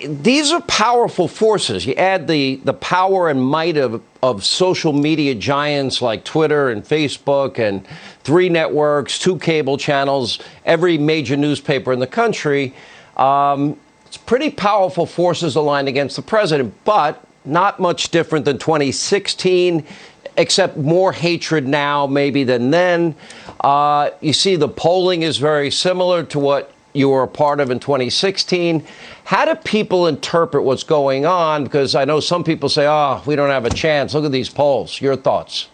these are powerful forces. You add the power and might of social media giants like Twitter and Facebook and 3 networks, 2 cable channels, every major newspaper in the country. It's pretty powerful forces aligned against the president, but not much different than 2016, except more hatred now maybe than then. You see the polling is very similar to what you were a part of in 2016. How do people interpret what's going on? Because I know some people say, oh, we don't have a chance. Look at these polls. Your thoughts?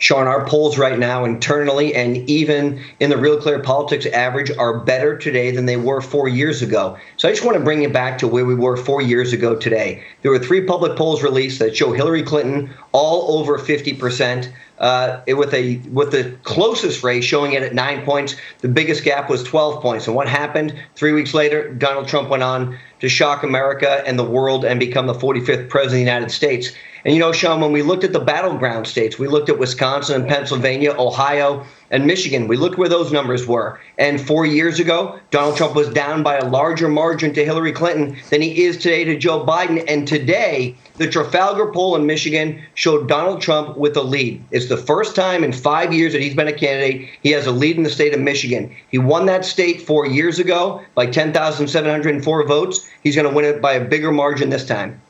Sean, our polls right now internally and even in the Real Clear Politics average are better today than they were 4 years ago. So I just want to bring you back to where we were 4 years ago today. There were 3 public polls released that show Hillary Clinton all over 50%. With the closest race showing it at 9 points. The biggest gap was 12 points. And what happened 3 weeks later? Donald Trump went on to shock America and the world and become the 45th president of the United States. And, you know, Sean, when we looked at the battleground states, we looked at Wisconsin and Pennsylvania, Ohio and Michigan. We looked where those numbers were. And 4 years ago, Donald Trump was down by a larger margin to Hillary Clinton than he is today to Joe Biden. And today, the Trafalgar poll in Michigan showed Donald Trump with a lead. It's the first time in 5 years that he's been a candidate. He has a lead in the state of Michigan. He won that state 4 years ago by 10,704 votes. He's going to win it by a bigger margin this time.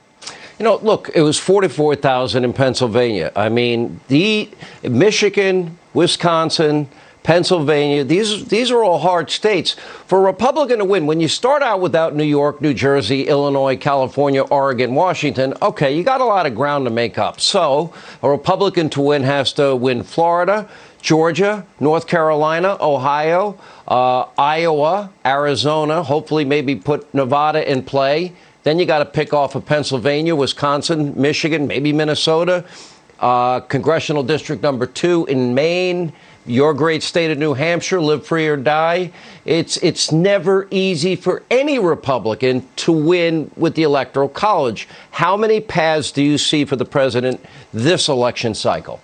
You know, look, it was 44,000 in Pennsylvania. I mean, the Michigan, Wisconsin, Pennsylvania, these are all hard states. For a Republican to win, when you start out without New York, New Jersey, Illinois, California, Oregon, Washington, okay, you got a lot of ground to make up. So a Republican to win has to win Florida, Georgia, North Carolina, Ohio, Iowa, Arizona, hopefully maybe put Nevada in play. Then you got to pick off of Pennsylvania, Wisconsin, Michigan, maybe Minnesota, congressional district number 2 in Maine, your great state of New Hampshire, live free or die. It's never easy for any Republican to win with the Electoral College. How many paths do you see for the president this election cycle?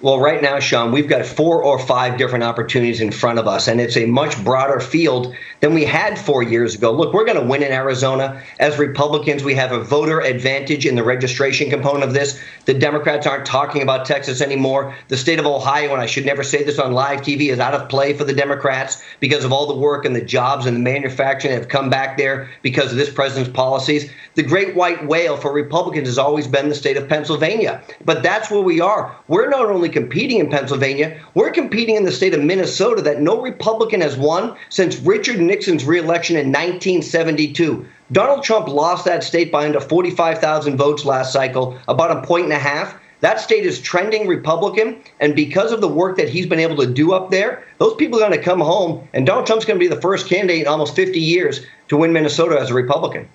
Well, right now, Sean, we've got 4 or 5 different opportunities in front of us, and it's a much broader field than we had 4 years ago. Look, we're going to win in Arizona. As Republicans, we have a voter advantage in the registration component of this. The Democrats aren't talking about Texas anymore. The state of Ohio, and I should never say this on live TV, is out of play for the Democrats because of all the work and the jobs and the manufacturing that have come back there because of this president's policies. The great white whale for Republicans has always been the state of Pennsylvania. But that's where we are. We're not only competing in Pennsylvania, we're competing in the state of Minnesota that no Republican has won since Richard Nixon's reelection in 1972. Donald Trump lost that state by under 45,000 votes last cycle, about a point and a half. That state is trending Republican, and because of the work that he's been able to do up there, those people are going to come home, and Donald Trump's going to be the first candidate in almost 50 years to win Minnesota as a Republican.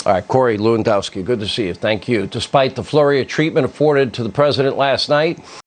All right, Corey Lewandowski, good to see you. Thank you. Despite the flurry of treatment afforded to the president last night,